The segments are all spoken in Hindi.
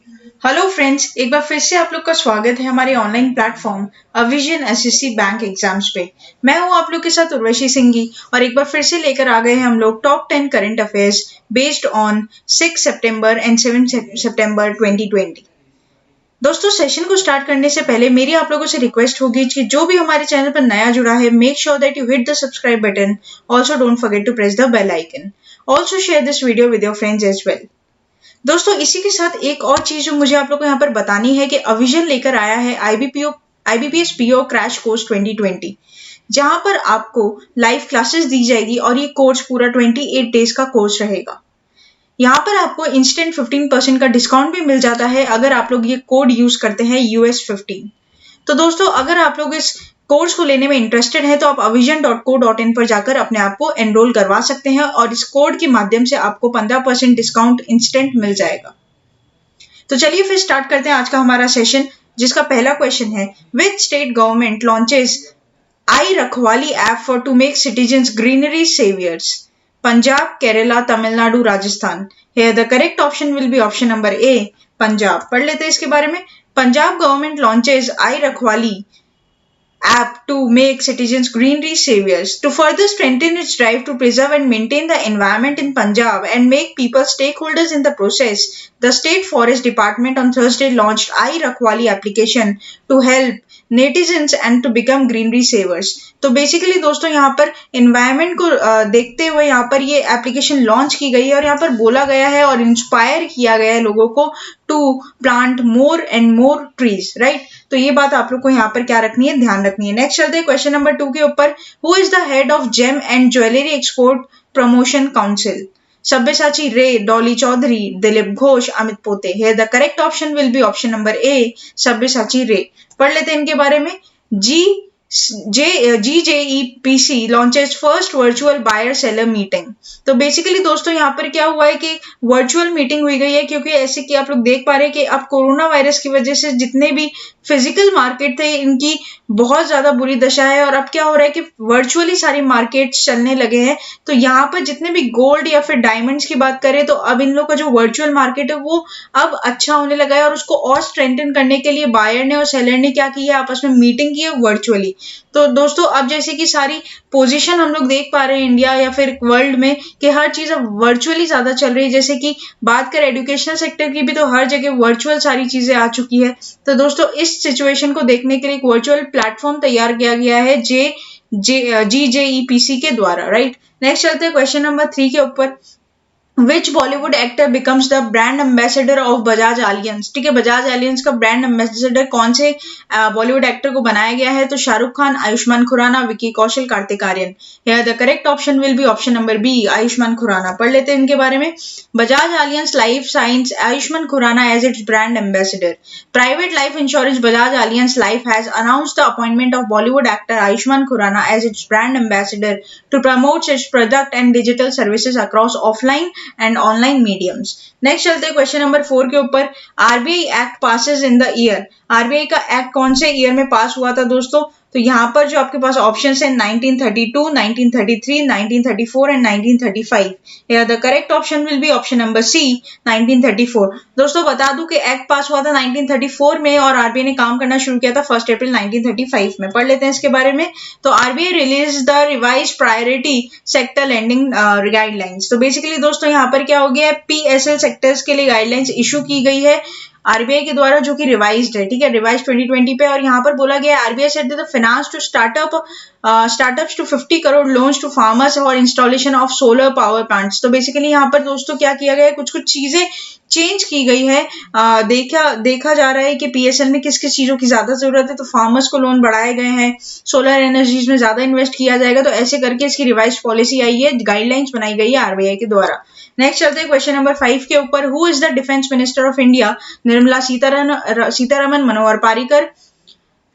हेलो फ्रेंड्स, एक बार फिर से आप लोग का स्वागत है हमारे online platform Avision SSC bank exams पे। मैं हूं आप लोग के साथ उर्वशी सिंघी और एक बार फिर से लेकर आ गए हैं हम लोग top 10 current affairs based on 6 September and 7 सितंबर 2020। दोस्तों, सेशन को स्टार्ट करने से पहले मेरी आप लोगों से रिक्वेस्ट होगी कि जो भी हमारे चैनल पर नया जुड़ा है, make sure that you hit the subscribe button. Also don't forget to press the bell icon. Also share this video with your friends as well. दोस्तों, इसी के साथ एक और चीज जो मुझे आप लोगों को यहाँ पर बतानी है कि अविजन लेकर आया है आईबीपीएस पीओ क्रैश कोर्स 2020, जहां पर आपको लाइव क्लासेस दी जाएगी और ये कोर्स पूरा 28 डेज का कोर्स रहेगा। यहाँ पर आपको इंस्टेंट 15% का डिस्काउंट भी मिल जाता है अगर आप लोग ये कोड यूज करते हैं US15। तो दोस्तों, अगर आप लोग इस कोर्स को लेने में इंटरेस्टेड है तो आप avision.co.in पर जाकर अपने आप को एनरोल करवा सकते हैं और इस कोड के माध्यम से आपको 15% डिस्काउंट इंस्टेंट मिल जाएगा। तो चलिए फिर स्टार्ट करते हैं आज का हमारा सेशन, जिसका पहला क्वेश्चन है, which state government launches I रखवाली app for to make citizens greenery saviours? Punjab, Kerala, Tamil Nadu, Rajasthan. Here the correct option will be option number A, Punjab. पढ़ लेते हैं इसके बारे में। पंजाब गवर्नमेंट लॉन्चेस आई रखवाली app to make citizens greenery saviors. To further strengthen its drive to preserve and maintain the environment in Punjab and make people stakeholders in the process, the State Forest Department on Thursday launched I Rakhwali application to help netizens and to become greenery savers. तो बेसिकली दोस्तों, यहाँ पर एनवायरनमेंट को देखते हुए यहाँ पर ये एप्लीकेशन लॉन्च की गई है और यहाँ पर बोला गया है और इंस्पायर किया गया है लोगों को to plant more and more trees, right. तो ये बात आप लोग को यहाँ पर क्या रखनी है, ध्यान रखनी है। नेक्स्ट चलते हैं क्वेश्चन नंबर 2 के ऊपर। Who is the head of gem and jewellery export promotion council? Sabyasachi Ray, Dolly Chaudhary, Dilip Ghosh, Amit पोते। Here the correct option will be option number A, Sabyasachi रे। पढ़ लेते हैं इनके बारे में। GJEPC launches first virtual buyer seller meeting। तो बेसिकली दोस्तों, यहाँ पर क्या हुआ है कि वर्चुअल मीटिंग हुई गई है, क्योंकि ऐसे कि आप लोग देख पा रहे हैं कि अब कोरोना वायरस की वजह से जितने भी फिजिकल मार्केट थे इनकी बहुत ज्यादा बुरी दशा है और अब क्या हो रहा है कि वर्चुअली सारी मार्केट्स चलने लगे हैं। तो यहाँ पर जितने भी गोल्ड या फिर डायमंड्स की बात करें तो अब इन लोग का जो वर्चुअल मार्केट है वो अब अच्छा होने लगा है और उसको और स्ट्रेंथन करने के लिए बायर ने और सेलर ने क्या किया, आपस में मीटिंग की है वर्चुअली। तो दोस्तों, अब जैसे कि सारी पोजीशन हम लोग देख पा रहे हैं इंडिया या फिर वर्ल्ड में कि हर चीज अब वर्चुअली ज्यादा चल रही है। जैसे कि बात करें एजुकेशनल सेक्टर की भी, तो हर जगह वर्चुअल सारी चीजें आ चुकी है। तो दोस्तों, इस सिचुएशन को देखने के लिए एक वर्चुअल प्लेटफॉर्म तैयार किया गया है GJEPC के द्वारा, राइट। नेक्स्ट चलते हैं क्वेश्चन नंबर 3 के ऊपर। Which Bollywood actor becomes the brand ambassador of Bajaj Allianz? ठीक है, बजाज एलियंस का ब्रांड एम्बेसडर कौन से बॉलीवुड एक्टर को बनाया गया है? तो Shahrukh Khan, Ayushman Khurana, Vicky Kaushal, Kartik Aaryan. Here the correct option will be option number B, Ayushman Khurana. पढ़ लेते हैं इनके बारे में। Bajaj Allianz life science Ayushmann Khurrana as its brand ambassador. Private life insurance Bajaj Allianz life has announced the appointment of Bollywood actor Ayushmann Khurrana as its brand ambassador to promote its product and digital services across offline and online mediums. Next चलते हैं क्वेश्चन नंबर 4 के ऊपर। RBI act passes in the year. RBI का एक्ट कौन से ईयर में पास हुआ था दोस्तों? तो यहाँ पर जो आपके पास ऑप्शंस हैं 1932, 1933, 1934 and 1935। Here the correct option will be option number C, 1934। दोस्तों, बता दूं कि एक्ट पास हुआ था 1934 में और आरबीआई ने काम करना शुरू किया था 1 अप्रैल 1935 में। पढ़ लेते हैं इसके बारे में। तो RBI release the revise priority sector lending guidelines. तो बेसिकली दोस्तों, यहाँ पर क्या हो गया है, PSL सेक्टर्स के लिए गाइडलाइंस इशू की गई है आरबीआई के द्वारा, जो कि रिवाइज्ड है, ठीक है, रिवाइज 2020 पे। और यहाँ पर बोला गया है RBI said the finance to startups to 50 crore loans to farmers और installation of solar power plants. तो बेसिकली यहाँ पर दोस्तों क्या किया गया है, कुछ चीजें चेंज की गई है। देखा जा रहा है कि पीएसएल में किस किस चीजों की ज्यादा जरूरत है, तो फार्मर्स को लोन बढ़ाए गए हैं, सोलर एनर्जीज में ज्यादा इन्वेस्ट किया जाएगा। तो ऐसे करके इसकी रिवाइज पॉलिसी आई है, गाइडलाइंस बनाई गई है आरबीआई के द्वारा। नेक्स्ट चलते हैं क्वेश्चन नंबर 5 के ऊपर। Who is the defence minister of India? Nirmala Sitharaman, Manohar Parrikar,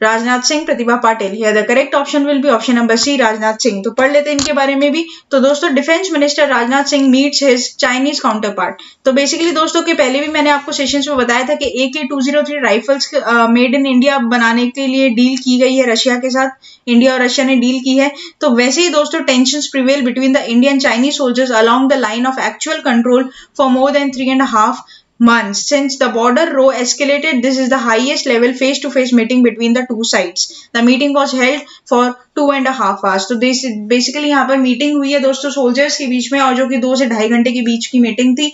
Rajnath Singh, Pratibha Patil. Here the correct option will be option number C, Rajnath Singh. तो पढ़ लेते हैं इनके बारे में भी। तो दोस्तों, defence minister Rajnath Singh meets his Chinese counter part. तो बेसिकली दोस्तों, के पहले भी मैंने आपको सेशंस में बताया था कि AK-203 rifles made in India बनाने के लिए डील की गई है रशिया के साथ। इंडिया और रशिया ने डील की है। तो वैसे ही दोस्तों, tensions prevail between the Indian Chinese soldiers along the line of actual control for more than 3.5 months. Since the border row escalated, this is the highest level face-to-face meeting between the two sides. The meeting was held for 2.5 hours. तो बेसिकली यहाँ पर मीटिंग हुई है दोस्तों सोल्जर्स के बीच में, और जो कि 2 से 2.5 घंटे के बीच की मीटिंग थी,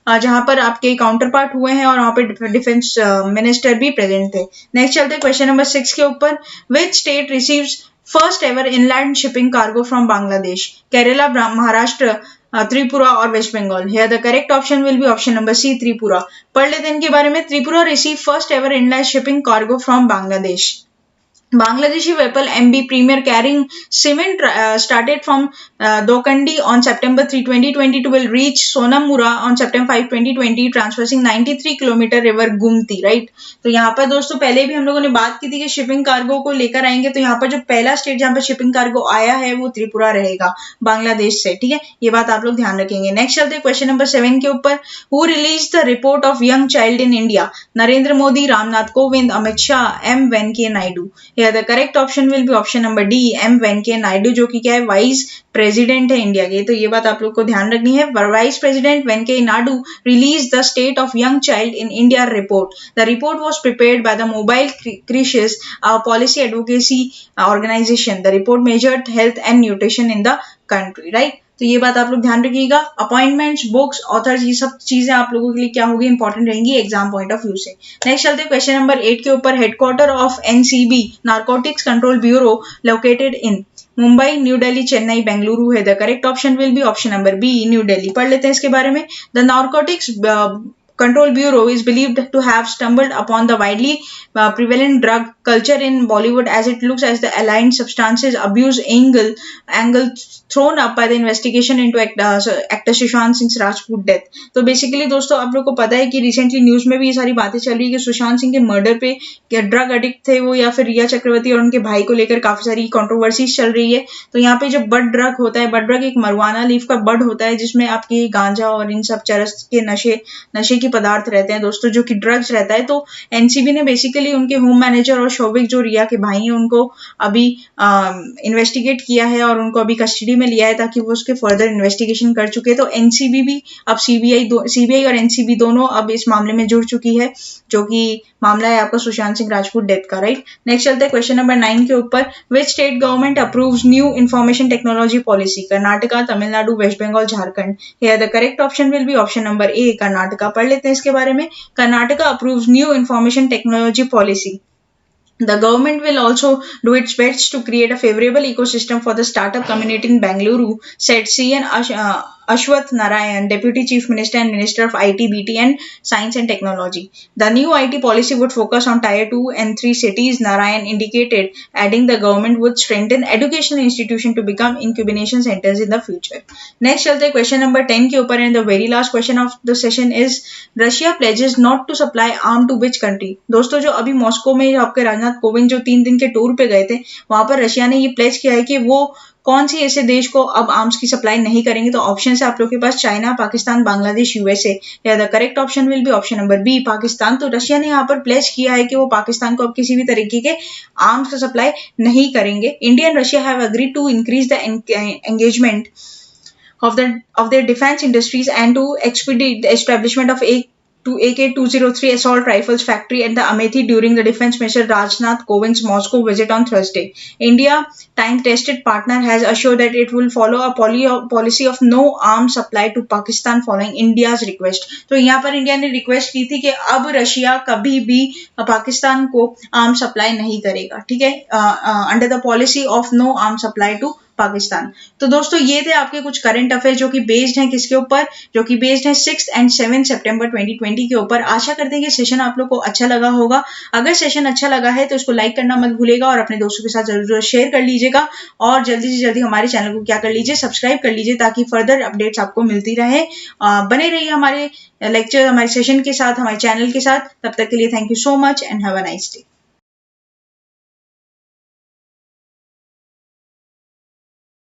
जहां पर आपके काउंटर पार्ट हुए हैं और वहां पे डिफेंस मिनिस्टर भी प्रेजेंट थे. नेक्स्ट चलते हैं क्वेश्चन नंबर 6 के ऊपर. Which state receives first ever inland shipping cargo from Bangladesh? Kerala, Maharashtra, Tripura और West Bengal. Here the correct option will be option number C, Tripura. पढ़ लेते हैं इनके बारे में. Tripura receive first ever inland shipping cargo from Bangladesh. Bangladeshi vessel MV Premier carrying cement started from Dokandi on September 3, 2022 will reach Sonamura on September 5, 2020 traversing 93 kilometre river गुमती. Right. तो यहाँ पर दोस्तों पहले भी हम लोगों ने बात की थी कि शिपिंग कार्गो को लेकर आएंगे, तो यहाँ पर जो पहला स्टेट जहाँ पर शिपिंग कार्गो आया है वो त्रिपुरा रहेगा बांग्लादेश से. ठीक है, ये बात आप लोग ध्यान रखेंगे. नेक्स्ट चलते हैं क्वेश्चन नंबर 7 के ऊपर. Who release the report of young child in India? Narendra Modi, Ramnath Kovind, Amit Shah, M Venkaiah Naidu. The correct option will be option number D, M Venkaiah Naidu, जो कि क्या है, वाइस प्रेसिडेंट है इंडिया के. तो ये बात आप लोग को ध्यान रखनी है. Vice president Venkaiah Naidu release the state of young child in India report. The report was prepared by the mobile crisis policy advocacy organisation. The report measured health and nutrition in the country. Right. तो ये बात आप लोग ध्यान रखिएगा. अपॉइंटमेंट्स, बुक्स, ऑथर्स, ये सब चीजें आप लोगों के लिए क्या होगी, इंपॉर्टेंट रहेंगी एग्जाम पॉइंट ऑफ व्यू से. नेक्स्ट चलते हैं क्वेश्चन नंबर 8 के ऊपर. Headquarter of NCB narcotics control bureau located in Mumbai, New Delhi, Chennai, Bengaluru है. The correct option will be option number B, New Delhi. पढ़ लेते हैं इसके बारे में. The narcotics Control Bureau is believed to have stumbled upon the widely prevalent drug culture in Bollywood as it looks as the aligned substances abuse angle thrown up by the investigation into actor Sushant Singh Rajput death. तो बेसिकली दोस्तों आप लोग को पता है कि रिसेंटली न्यूज में भी ये सारी बातें चल रही है कि सुशांत सिंह के मर्डर पे क्या ड्रग एडिक्ट थे वो या फिर रिया चक्रवर्ती और उनके भाई को लेकर काफी सारी कंट्रोवर्सीज चल रही है. तो यहाँ पे जो बड ड्रग होता है, बड ड्रग एक मरवाना लीफ का बड होता है जिसमें आपकी गांजा और इन सब चरस के नशे की पदार्थ रहते हैं दोस्तों, जो कि ड्रग्स रहता है. तो एनसीबी ने बेसिकली उनके होम मैनेजर और शौविक जो रिया के भाई हैं उनको अभी इन्वेस्टिगेट किया है और उनको अभी कस्टडी में लिया है ताकि वो उसके फर्दर इन्वेस्टिगेशन कर चुके. तो एनसीबी भी अब सीबीआई और एनसीबी दोनों अब इस मामले में जुड़ चुकी है, जो कि मामला है आपका सुशांत सिंह राजपूत डेथ का. राइट. नेक्स्ट चलते हैं क्वेश्चन नंबर 9 के ऊपर. Which state government approves new information technology policy? Karnataka, Tamil Nadu, west Bengal, Jharkhand. Here the correct option will be option number A, Karnataka. पढ़ लेते हैं इसके बारे में. Karnataka approves new information technology policy. The government will also do its best to create a favorable ecosystem for the startup community in Bengaluru, said CN Ashwath Narayan, Deputy Chief Minister and Minister of IT, BT and Science and Technology. The new IT policy would focus on Tier 2 and 3 cities, Narayan indicated, adding the government would strengthen educational institutions to become incubation centers in the future. Next चलते हैं question number 10 के ऊपर, and the very last question of the session is Russia pledges not to supply arms to which country? दोस्तों जो अभी मॉस्को में आपके राजनाथ कोविंद जो 3 दिन के टूर पे गए थे, वहां पर रशिया ने ये प्लेज किया है कि वो कौन सी ऐसे देश को अब आर्म्स की सप्लाई नहीं करेंगे. तो ऑप्शन है आप लोग के पास चाइना, पाकिस्तान, बांग्लादेश, यूएसए. या the correct option will be option number B, Pakistan. तो रशिया ने यहाँ पर प्लेज किया है कि वो पाकिस्तान को अब किसी भी तरीके के आर्म्स का सप्लाई नहीं करेंगे. India and Russia have agreed to increase the engagement of their defense industries and to expedite the establishment of AK-203 assault rifles factory at the Amethi during the Defense Minister Rajnath Kovind's Moscow visit on Thursday. India, time-tested partner, has assured that it will follow a policy of no arms supply to Pakistan following India's request. तो यहाँ पर इंडिया ने रिक्वेस्ट की थी कि अब रशिया कभी भी पाकिस्तान को आर्म सप्लाई नहीं करेगा. ठीक है, under the policy of no arm supply to Pakistan. तो दोस्तों ये थे आपके कुछ करंट अफेयर जो कि बेस्ड हैं किसके ऊपर, जो कि बेस्ड हैं 6 एंड 7 सितंबर 2020 के ऊपर. आशा करते हैं कि सेशन आप लोग को अच्छा लगा होगा. अगर सेशन अच्छा लगा है तो इसको लाइक करना मत भूलिएगा और अपने दोस्तों के साथ जरूर शेयर कर लीजिएगा और जल्दी से जल्दी हमारे चैनल को क्या कर लीजिए, सब्सक्राइब कर लीजिए ताकि फर्दर अपडेट्स आपको मिलती रहे. बने रहिए हमारे लेक्चर, हमारे सेशन के साथ, हमारे चैनल के साथ. तब तक के लिए thank you so much and have a nice day.